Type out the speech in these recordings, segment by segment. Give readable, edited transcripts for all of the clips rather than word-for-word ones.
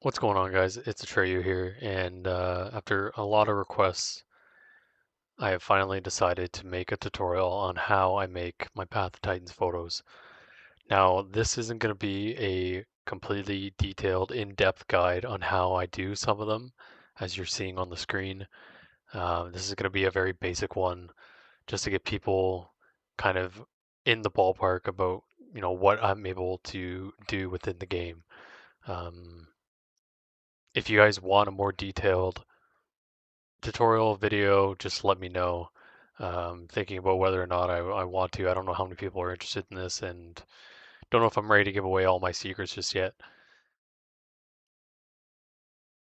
What's going on, guys? It's Atreyu here, and after a lot of requests, I have finally decided to make a tutorial on how I make my Path of Titans photos. Now, this isn't going to be a completely detailed, in-depth guide on how I do some of them, as you're seeing on the screen. This is going to be a very basic one, just to get people kind of in the ballpark about, what I'm able to do within the game. Um, if you guys want a more detailed tutorial video, just let me know. Thinking about whether or not I want to. I don't know how many people are interested in this, and don't know if I'm ready to give away all my secrets just yet.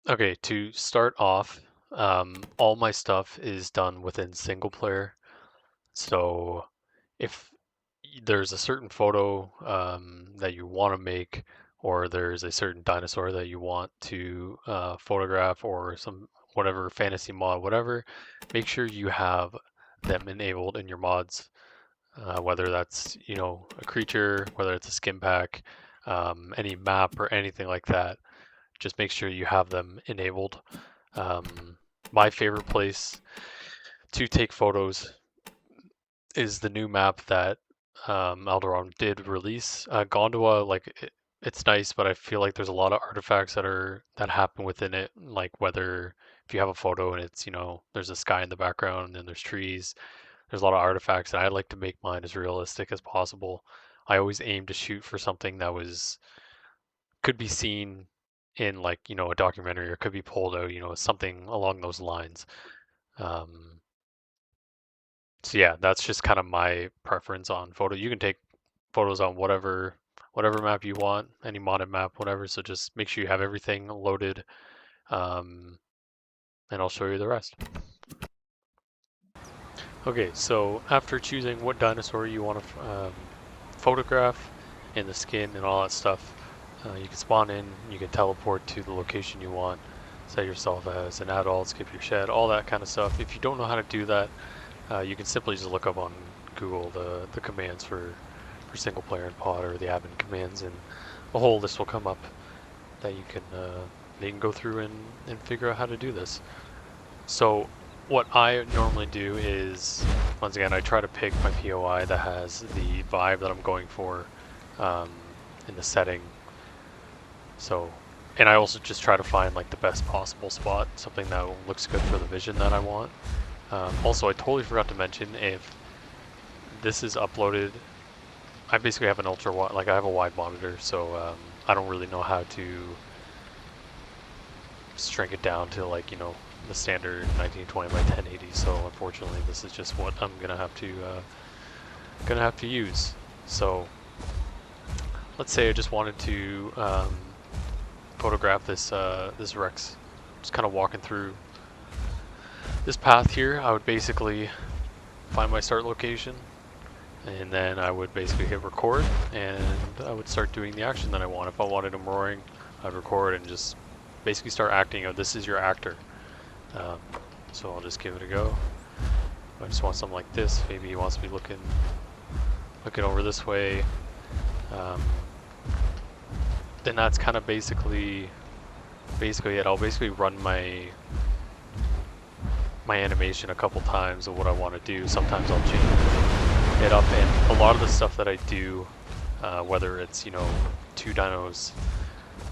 Okay, to start off, all my stuff is done within single player. So if there's a certain photo that you want to make, or there's a certain dinosaur that you want to photograph, or some whatever fantasy mod, whatever, make sure you have them enabled in your mods. Whether that's a creature, whether it's a skin pack, any map or anything like that, just make sure you have them enabled. My favorite place to take photos is the new map that Alderaan did release. Gondola, it's nice, but I feel like there's a lot of artifacts that happen within it. Like whether if you have a photo and it's there's a sky in the background and there's trees, there's a lot of artifacts, and I like to make mine as realistic as possible. I always aim to shoot for something that could be seen in a documentary, or could be pulled out, something along those lines. Um, so yeah, that's just kind of my preference on photo. You can take photos on whatever map you want, any modded map, whatever. So just make sure you have everything loaded, um, and I'll show you the rest. Okay, so after choosing what dinosaur you want to photograph and the skin and all that stuff, you can spawn in, you can teleport to the location you want, set yourself as an adult, skip your shed, all that kind of stuff. If you don't know how to do that, you can simply just look up on Google the commands for single player and pod, or the admin commands, and a whole list will come up that you can go through and figure out how to do this. So what I normally do is, once again, I try to pick my POI that has the vibe that I'm going for um, in the setting. So, and I also just try to find like the best possible spot, something that looks good for the vision that I want. Also, I totally forgot to mention, if this is uploaded, I basically have an ultra wide, like I have a wide monitor, so I don't really know how to shrink it down to the standard 1920 by 1080. So unfortunately, this is just what I'm gonna have to use. So let's say I just wanted to photograph this Rex, just kind of walking through this path here. I would basically find my start location, and then I would basically hit record, and I would start doing the action that I want. If I wanted him roaring, I'd record and just basically start acting. This is your actor. Um, so I'll just give it a go. I just want something like this. Maybe he wants me looking over this way. Then that's kind of basically it. I'll basically run my animation a couple times of what I want to do. Sometimes I'll change it up, and a lot of the stuff that I do, whether it's two dinos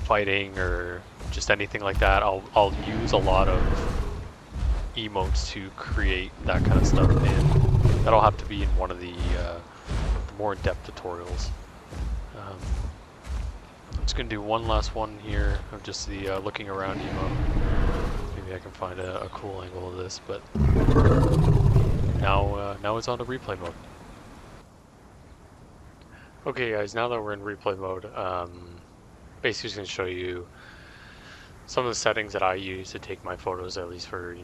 fighting or just anything like that, I'll use a lot of emotes to create that kind of stuff, and that'll have to be in one of the more in-depth tutorials. I'm just gonna do one last one here of just the looking around emote. Maybe I can find a cool angle of this, but now it's on to replay mode. Okay guys, now that we're in replay mode, basically just gonna show you some of the settings that I use to take my photos, at least for,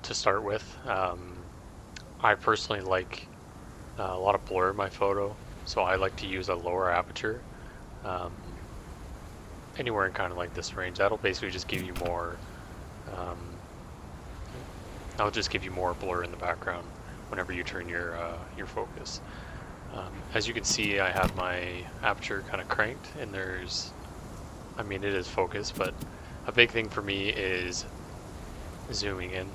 to start with. I personally like a lot of blur in my photo, so I like to use a lower aperture. Anywhere in kind of like this range, that'll basically just give you more, that'll just give you more blur in the background whenever you turn your focus. As you can see, I have my aperture kind of cranked, and there's I mean, it is focus, but a big thing for me is zooming in.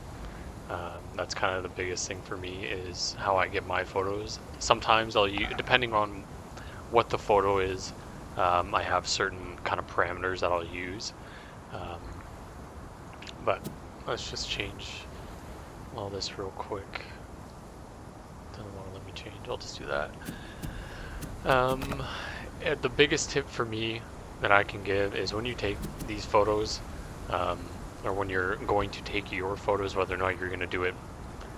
That's kind of the biggest thing for me is how I get my photos. Sometimes I'll use, depending on what the photo is, I have certain kind of parameters that I'll use. Um, but let's just change all this real quick. Doesn't want to let me change. I'll just do that. Um, the biggest tip for me that I can give is when you take these photos, or when you're going to take your photos, whether or not you're going to do it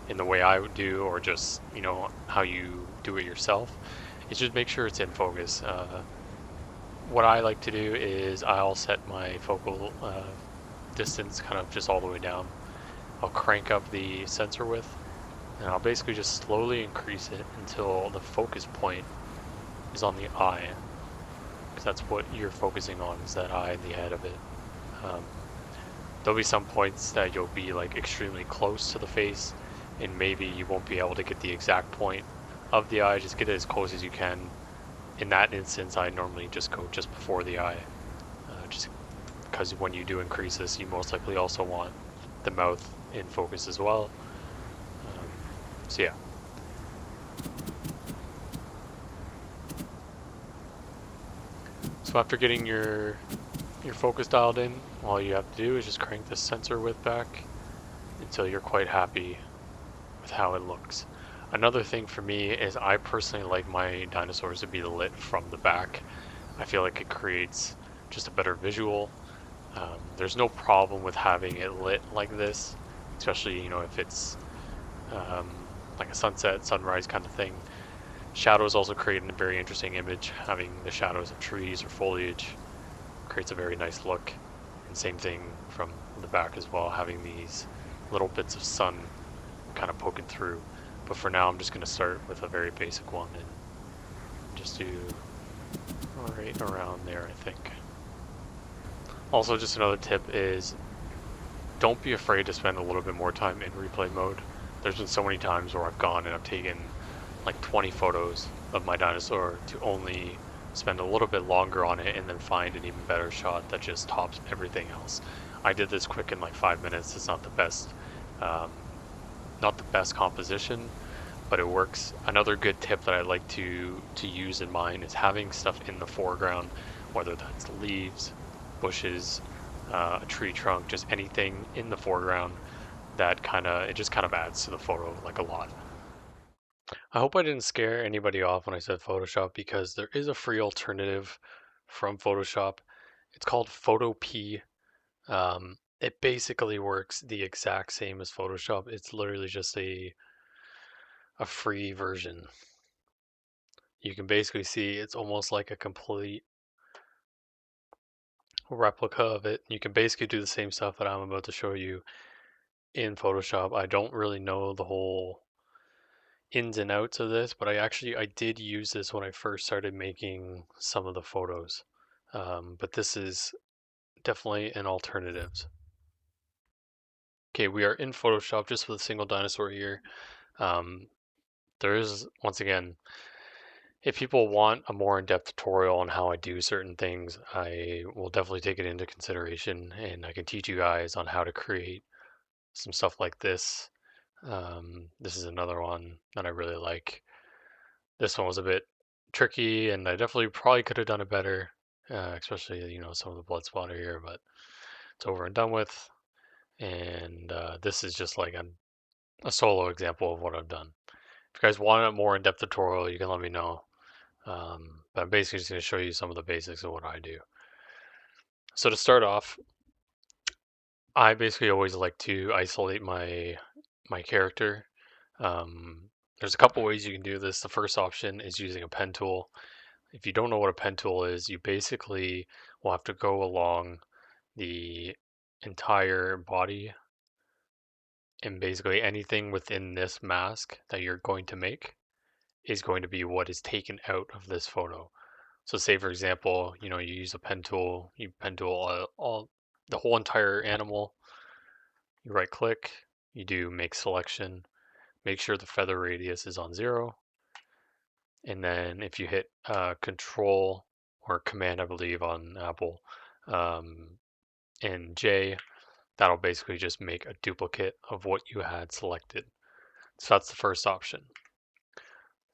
in the way I would do, or just how you do it yourself, is just make sure it's in focus. What I like to do is I'll set my focal distance kind of just all the way down. I'll crank up the sensor width, and I'll basically just slowly increase it until the focus point is on the eye, because that's what you're focusing on, is that eye and the head of it. Um, there'll be some points that you'll be like extremely close to the face, and maybe you won't be able to get the exact point of the eye. Just get it as close as you can. In that instance, I normally just go just before the eye, just because when you do increase this, you most likely also want the mouth in focus as well. Um, so yeah. So after getting your focus dialed in, all you have to do is just crank the sensor width back until you're quite happy with how it looks. Another thing for me is I personally like my dinosaurs to be lit from the back. I feel like it creates just a better visual. There's no problem with having it lit like this, especially if it's like a sunset, sunrise kind of thing. Shadows also create a very interesting image. Having the shadows of trees or foliage creates a very nice look. And same thing from the back as well, having these little bits of sun kind of poking through. But for now, I'm just going to start with a very basic one and just do right around there, I think. Also, just another tip is don't be afraid to spend a little bit more time in replay mode. There's been so many times where I've gone and I've taken like 20 photos of my dinosaur to only spend a little bit longer on it and then find an even better shot that just tops everything else. I did this quick in like 5 minutes. It's um, not the best composition, but it works. Another good tip that I like to use in mine is having stuff in the foreground, whether that's leaves, bushes, a tree trunk, just anything in the foreground that it just kind of adds to the photo like a lot. I hope I didn't scare anybody off when I said Photoshop, because there is a free alternative from Photoshop. It's called Photopea. It basically works the exact same as Photoshop. It's literally just a free version. You can basically see it's almost like a complete replica of it. You can basically do the same stuff that I'm about to show you in Photoshop. I don't really know the whole ins and outs of this, but I did use this when I first started making some of the photos. But this is definitely an alternative. Okay, we are in Photoshop just with a single dinosaur here. Um, there is, once again, if people want a more in-depth tutorial on how I do certain things, I will definitely take it into consideration, and I can teach you guys on how to create some stuff like this. This is another one that I really like. This one was a bit tricky, and I definitely probably could have done it better, especially some of the blood splatter here, but it's over and done with. And this is just like a solo example of what I've done. If you guys want a more in-depth tutorial, you can let me know. But I'm basically just going to show you some of the basics of what I do. So to start off, I basically always like to isolate my character. There's a couple ways you can do this. The first option is using a pen tool. If you don't know what a pen tool is, you basically will have to go along the entire body, and basically anything within this mask that you're going to make is going to be what is taken out of this photo. So say for example, you use a pen tool, you pen tool all the whole entire animal, you right click, you do make selection, make sure the feather radius is on 0, and then if you hit control or command, I believe, on Apple, in J, that'll basically just make a duplicate of what you had selected. So that's the first option.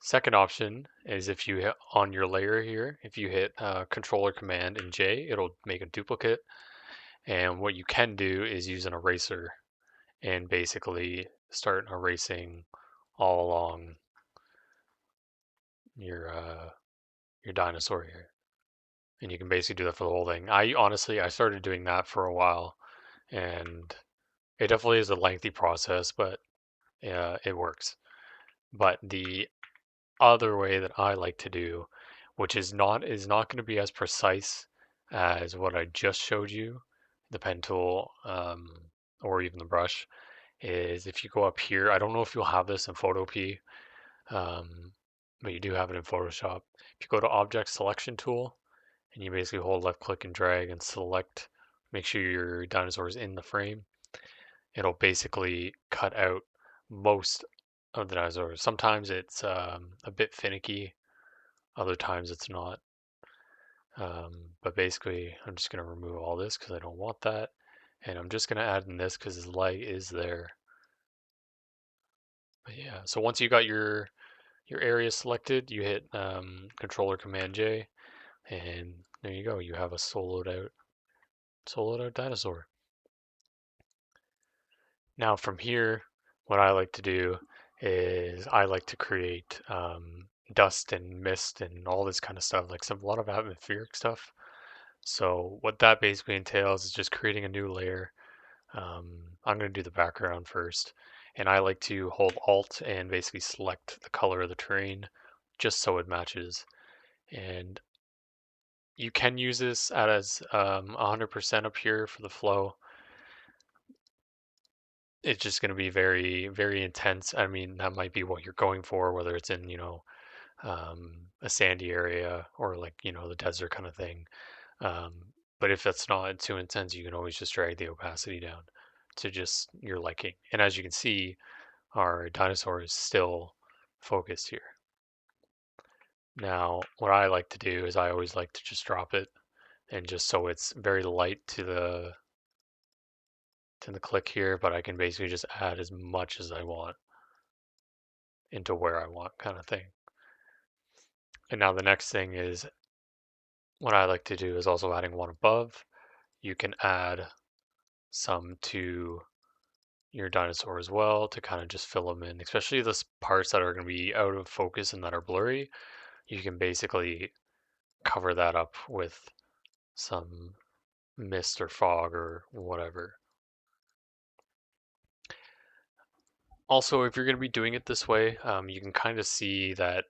Second option is if you hit on your layer here, if you hit Controller Command and J, it'll make a duplicate. And what you can do is use an eraser and basically start erasing all along your dinosaur here. And you can basically do that for the whole thing. I started doing that for a while, and it definitely is a lengthy process, but it works. But the other way that I like to do, which is not going to be as precise as what I just showed you, the pen tool or even the brush, is if you go up here. I don't know if you'll have this in Photopea, um, but you do have it in Photoshop. If you go to Object Selection Tool and you basically hold left click and drag and select, make sure your dinosaur is in the frame, it'll basically cut out most of the dinosaurs. Sometimes it's a bit finicky, other times it's not. But basically, I'm just going to remove all this because I don't want that. And I'm just going to add in this because his leg is there. But yeah, so once you got your area selected, you hit Controller Command J, and there you go. You have a soloed out dinosaur. Now from here, what I like to do is I like to create dust and mist and all this kind of stuff, like a lot of atmospheric stuff. So what that basically entails is just creating a new layer. I'm going to do the background first, and I like to hold Alt and basically select the color of the terrain just so it matches. And you can use this as 100% up here for the flow. It's just going to be very, very intense. I mean, that might be what you're going for, whether it's in, a sandy area or like, the desert kind of thing. Um, but if that's not too intense, you can always just drag the opacity down to just your liking. And as you can see, our dinosaur is still focused here. Now, what I like to do is I always like to just drop it and just so it's very light to the click here, but I can basically just add as much as I want into where I want kind of thing. And now the next thing is what I like to do is also adding one above. You can add some to your dinosaur as well to kind of just fill them in, especially the parts that are going to be out of focus and that are blurry. You can basically cover that up with some mist or fog or whatever. Also, if you're going to be doing it this way, you can kind of see that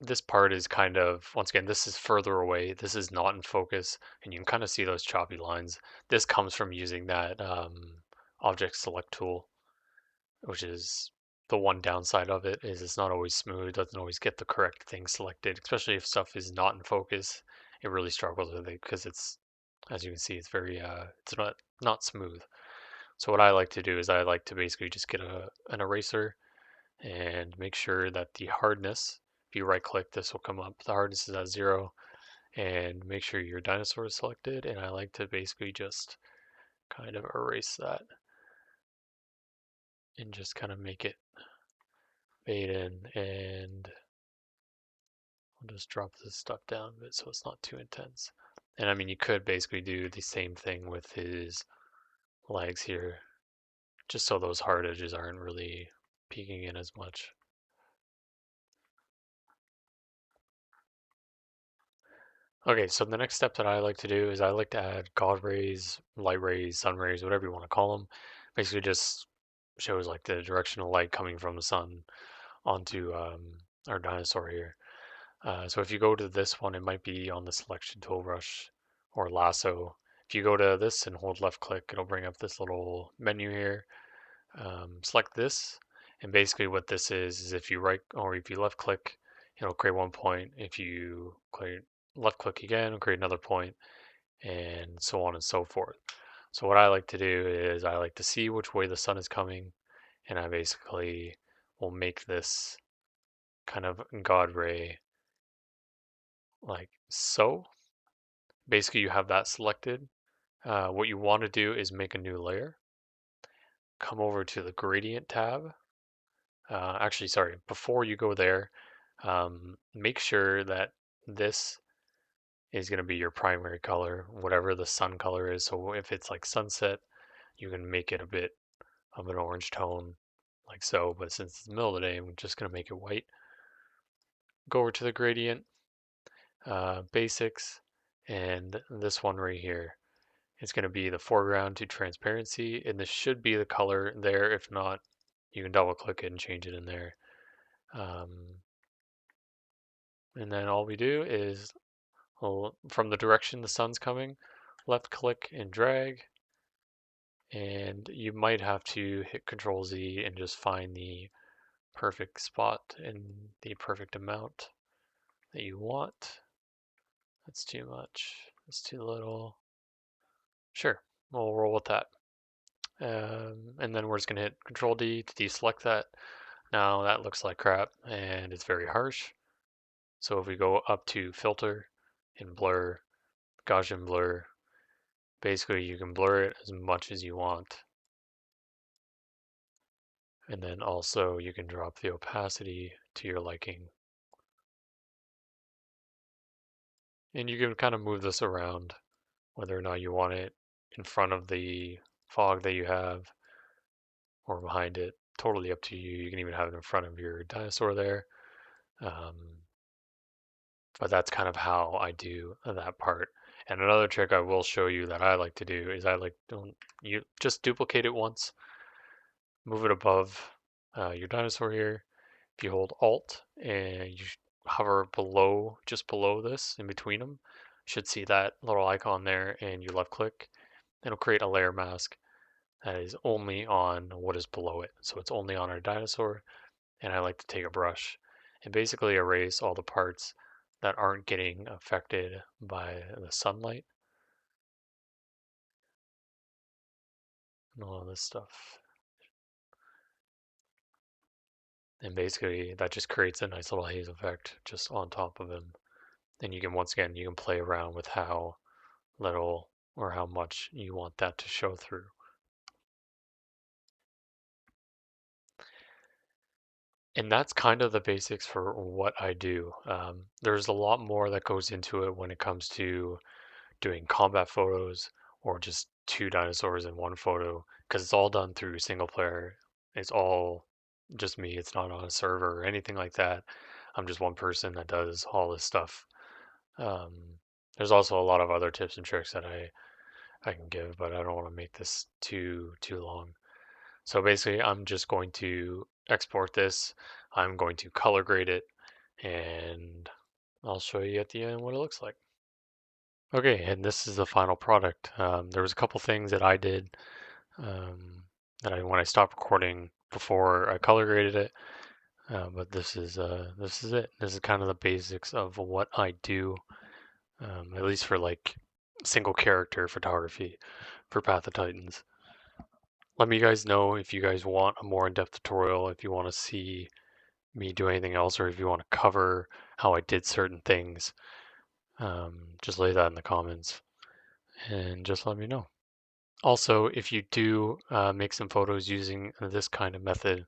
this part is kind of, once again, this is further away. This is not in focus, and you can kind of see those choppy lines. This comes from using that object select tool, which is the one downside of it is it's not always smooth. It doesn't always get the correct thing selected, especially if stuff is not in focus. It really struggles with it because it's, as you can see, it's very, it's not smooth. So what I like to do is I like to basically just get an eraser and make sure that the hardness, if you right click, this will come up. The hardness is at 0 and make sure your dinosaur is selected. And I like to basically just kind of erase that and just kind of make it fade in. And I'll just drop this stuff down a bit so it's not too intense. And I mean, you could basically do the same thing with his legs here, just so those hard edges aren't really peeking in as much. Okay, so the next step that I like to do is I like to add God rays, light rays, sun rays, whatever you want to call them. Basically, just shows like the direction of light coming from the sun onto our dinosaur here. So if you go to this one, it might be on the selection tool brush or lasso. If you go to this and hold left click, it'll bring up this little menu here. Select this, and basically what this is if you right or if you left click, it'll create one point. If you left click again, it'll create another point, and so on and so forth. So what I like to do is I like to see which way the sun is coming, and I basically will make this kind of God ray like so. basically you have that selected. What you want to do is make a new layer. Come over to the gradient tab. Actually, sorry, before you go there, make sure that this is going to be your primary color, whatever the sun color is. So if it's like sunset, you can make it a bit of an orange tone, like so. But since it's the middle of the day, I'm just going to make it white. Go over to the gradient, basics, and this one right here. It's going to be the foreground to transparency, and this should be the color there. If not, you can double click it and change it in there. And then all we do is, well, from the direction the sun's coming, left click and drag, and you might have to hit Control Z and just find the perfect spot and the perfect amount that you want. That's too much. That's too little. Sure, we'll roll with that. And then we're just gonna hit Control D to deselect that. Now that looks like crap and it's very harsh. So if we go up to Filter and Blur, Gaussian Blur, basically you can blur it as much as you want. And then also you can drop the opacity to your liking. And you can kind of move this around, whether or not you want it in front of the fog that you have or behind it. Totally up to you. You can even have it in front of your dinosaur there. But that's kind of how I do that part. And another trick I will show you that I like to do is don't you just duplicate it once, move it above your dinosaur here. If you hold Alt and you hover below, just below this, in between them, you should see that little icon there, and you left click. It'll create a layer mask that is only on what is below it. So it's only on our dinosaur, and I like to take a brush and basically erase all the parts that aren't getting affected by the sunlight and all of this stuff. And basically that just creates a nice little haze effect just on top of him. And you can, once again, you can play around with how little or how much you want that to show through. And that's kind of the basics for what I do. There's a lot more that goes into it when it comes to doing combat photos or just two dinosaurs in one photo, because it's all done through single player. It's all just me. It's not on a server or anything like that. I'm just one person that does all this stuff. Um, there's also a lot of other tips and tricks that I can give, but I don't want to make this too long. So basically, I'm just going to export this. I'm going to color grade it, and I'll show you at the end what it looks like. Okay, and this is the final product. There was a couple things that I did when I stopped recording before I color graded it, but this is it. This is kind of the basics of what I do, at least for like single character photography for Path of Titans. Let me guys know if you guys want a more in-depth tutorial, if you want to see me do anything else, or if you want to cover how I did certain things. Just lay that in the comments and just let me know. Also, if you do make some photos using this kind of method,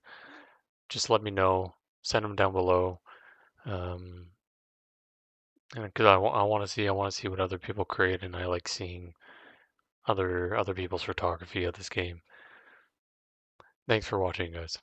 just let me know. Send them down below, because I want to see what other people create, and I like seeing other people's photography of this game. Thanks for watching, guys.